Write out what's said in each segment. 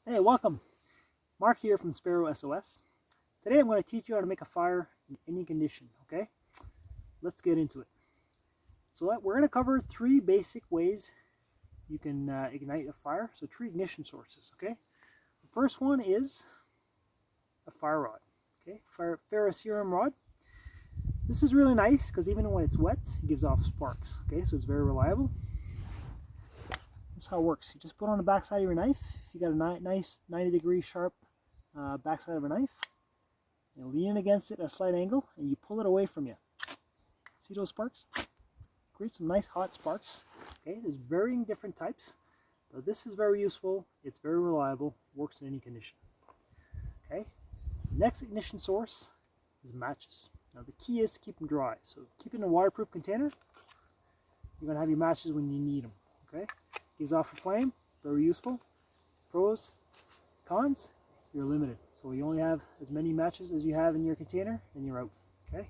Hey, welcome. Mark here from Sparrow SOS. Today I'm going to teach you how to make a fire in any condition, okay? Let's get into it. So we're going to cover three basic ways you can ignite a fire. So three ignition sources, okay? The first one is a fire rod, okay? Ferrocerium rod. This is really nice because even when it's wet, it gives off sparks, okay? So it's very reliable. That's how it works. You just put on the backside of your knife. If you got a nice 90-degree sharp backside of a knife, you lean against it at a slight angle and you pull it away from you. See those sparks? Create some nice hot sparks. Okay, there's varying different types, but this is very useful. It's very reliable, works in any condition. Okay, next ignition source is matches. Now the key is to keep them dry. So keep it in a waterproof container. You're gonna have your matches when you need them. Okay. Gives off a flame, very useful. Pros, cons, you're limited. So you only have as many matches as you have in your container and you're out. Okay.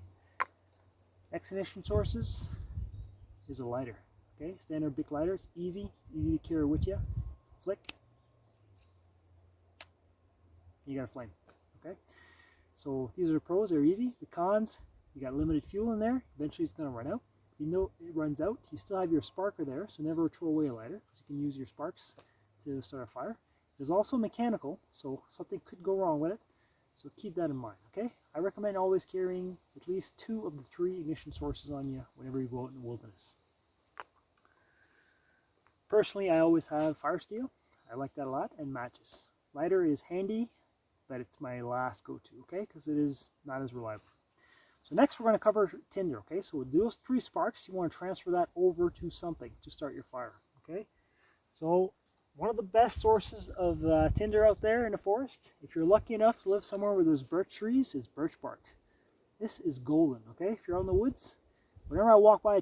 Next ignition sources is a lighter. Okay, standard Bic lighter. It's easy to carry with you. Flick. You got a flame. Okay. So these are the pros, they're easy. The cons, you got limited fuel in there. Eventually it's gonna run out. You know it runs out, you still have your sparker there, so never throw away a lighter because you can use your sparks to start a fire. It is also mechanical, so something could go wrong with it, so keep that in mind, okay? I recommend always carrying at least 2 of the 3 ignition sources on you whenever you go out in the wilderness. Personally, I always have fire steel. I like that a lot, and matches. Lighter is handy, but it's my last go-to, okay? Because it is not as reliable. So next we're going to cover tinder, okay? So with those 3 sparks, you want to transfer that over to something to start your fire, okay? So one of the best sources of tinder out there in the forest, if you're lucky enough to live somewhere where there's birch trees, is birch bark. This is golden, okay? If you're out in the woods, whenever I walk by a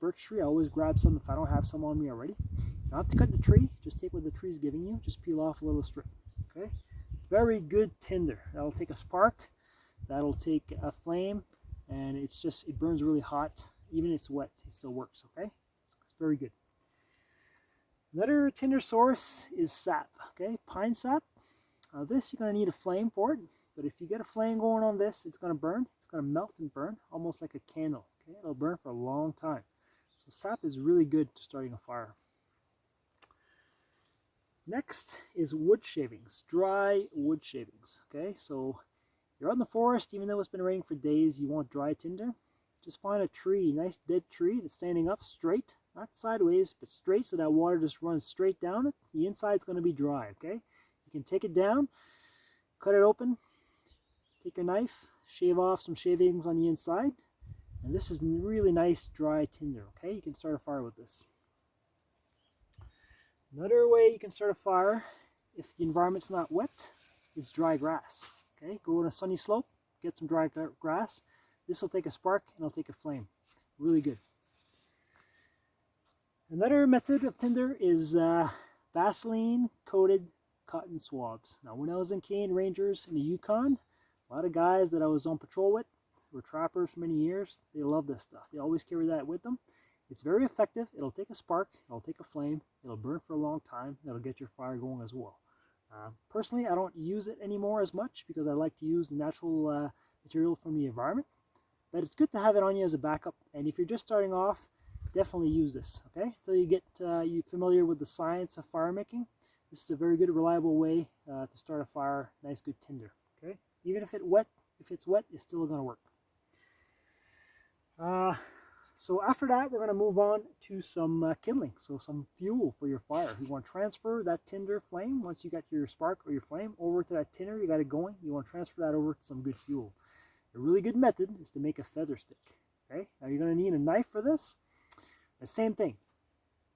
birch tree, I always grab some if I don't have some on me already. You don't have to cut the tree, just take what the tree's giving you, just peel off a little strip, okay? Very good tinder. That'll take a spark, that'll take a flame, and it burns really hot. Even if it's wet, it still works, okay? It's very good. Another tinder source is sap, okay? Pine sap. This you're going to need a flame for it, but if you get a flame going on this, it's going to burn. It's going to melt and burn, almost like a candle, okay? It'll burn for a long time. So sap is really good to starting a fire. Next is wood shavings, dry wood shavings, okay? So you're out in the forest, even though it's been raining for days, you want dry tinder. Just find a tree, nice dead tree that's standing up straight, not sideways, but straight so that water just runs straight down it. The inside's going to be dry, okay? You can take it down, cut it open, take your knife, shave off some shavings on the inside, and this is really nice dry tinder, okay? You can start a fire with this. Another way you can start a fire, if the environment's not wet, is dry grass. Okay, go on a sunny slope, get some dry grass. This will take a spark and it'll take a flame. Really good. Another method of tinder is Vaseline coated cotton swabs. Now when I was in Canadian Rangers in the Yukon, a lot of guys that I was on patrol with were trappers for many years. They love this stuff. They always carry that with them. It's very effective. It'll take a spark, it'll take a flame, it'll burn for a long time, it'll get your fire going as well. Personally, I don't use it anymore as much because I like to use the natural material from the environment. But it's good to have it on you as a backup. And if you're just starting off, definitely use this, okay? Until you get you familiar with the science of fire making, this is a very good, reliable way to start a fire. Nice, good tinder, okay? Even if it's wet, it's still going to work. So after that, we're going to move on to some kindling, so some fuel for your fire. You want to transfer that tinder flame, once you got your spark or your flame, over to that tinder, you got it going. You want to transfer that over to some good fuel. A really good method is to make a feather stick. Okay, now you're going to need a knife for this. The same thing.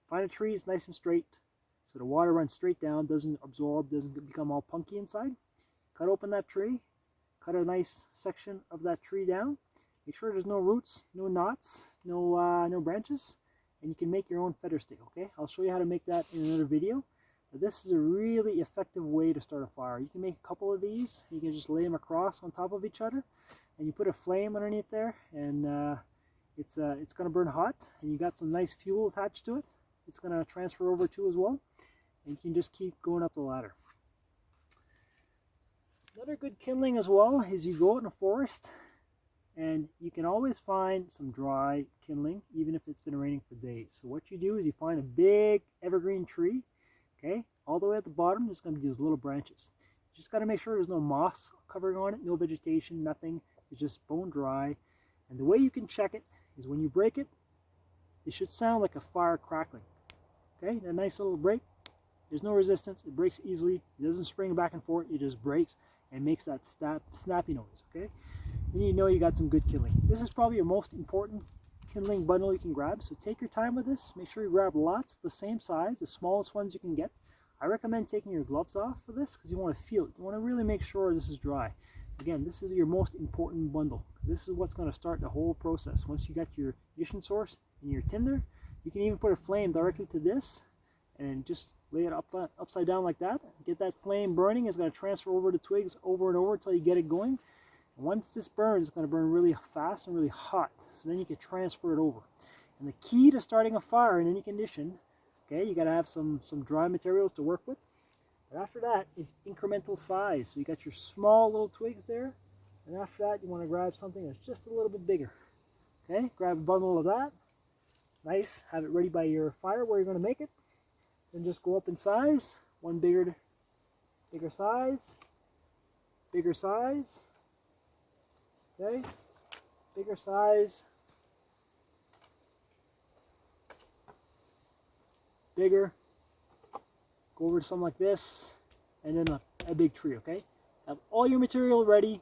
Find a tree, it's nice and straight, so the water runs straight down, doesn't absorb, doesn't become all punky inside. Cut open that tree, cut a nice section of that tree down. Make sure there's no roots, no knots, no branches, and you can make your own feather stick, okay? I'll show you how to make that in another video. But this is a really effective way to start a fire. You can make a couple of these. You can just lay them across on top of each other, and you put a flame underneath there, and it's going to burn hot, and you got some nice fuel attached to it. It's going to transfer over too as well, and you can just keep going up the ladder. Another good kindling as well is you go out in a forest and you can always find some dry kindling even if it's been raining for days. So what you do is you find a big evergreen tree, okay? All the way at the bottom there's going to be those little branches. You just got to make sure there's no moss covering on it, no vegetation, nothing. It's just bone dry. And the way you can check it is when you break it, it should sound like a fire crackling. Okay, a nice little break. There's no resistance. It breaks easily. It doesn't spring back and forth. It just breaks and makes that snappy noise. Okay, then you know you got some good kindling. This is probably your most important kindling bundle you can grab. So take your time with this. Make sure you grab lots of the same size, the smallest ones you can get. I recommend taking your gloves off for this because you want to feel it. You want to really make sure this is dry. Again, this is your most important bundle because this is what's going to start the whole process. Once you got your ignition source and your tinder, you can even put a flame directly to this and just lay it upside down like that. Get that flame burning. It's going to transfer over the twigs over and over until you get it going. And once this burns, it's going to burn really fast and really hot. So then you can transfer it over. And the key to starting a fire in any condition, okay, you got to have some dry materials to work with. But after that is incremental size. So you got your small little twigs there. And after that, you want to grab something that's just a little bit bigger. Okay, grab a bundle of that. Nice, have it ready by your fire where you're going to make it. Then just go up in size. One bigger size. Bigger size. Okay, bigger size. Bigger. Go over to something like this, and then a big tree, okay? Have all your material ready,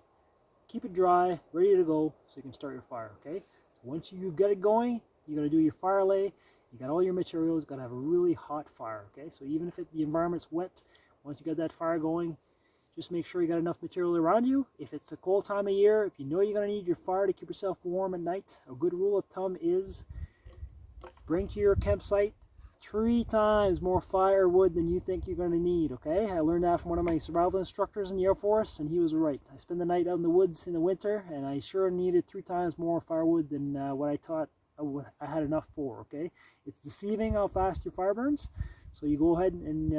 keep it dry, ready to go, so you can start your fire, okay? So once you get it going, you're gonna do your fire lay, you got all your materials, gotta have a really hot fire, okay? So even if the environment's wet, once you got that fire going, just make sure you got enough material around you. If it's a cold time of year, if you know you're gonna need your fire to keep yourself warm at night, a good rule of thumb is bring to your campsite 3 times more firewood than you think you're going to need, okay? I learned that from one of my survival instructors in the Air Force, and he was right. I spend the night out in the woods in the winter, and I sure needed 3 times more firewood than what I thought I had enough for, okay? It's deceiving how fast your fire burns, so you go ahead and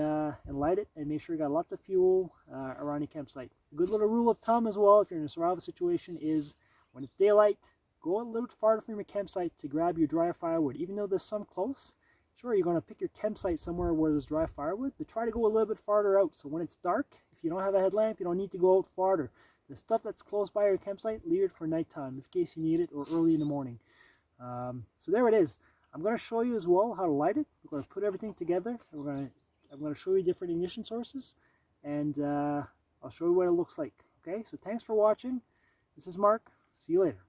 light it, and make sure you got lots of fuel around your campsite. A good little rule of thumb as well, if you're in a survival situation, is when it's daylight, go a little bit farther from your campsite to grab your dry firewood. Even though there's some close, sure, you're going to pick your campsite somewhere where there's dry firewood, but try to go a little bit farther out. So when it's dark, if you don't have a headlamp, you don't need to go out farther. The stuff that's close by your campsite, leave it for nighttime in case you need it, or early in the morning. So there it is. I'm going to show you as well how to light it. We're going to put everything together. I'm going to show you different ignition sources, and I'll show you what it looks like. Okay, so thanks for watching. This is Mark. See you later.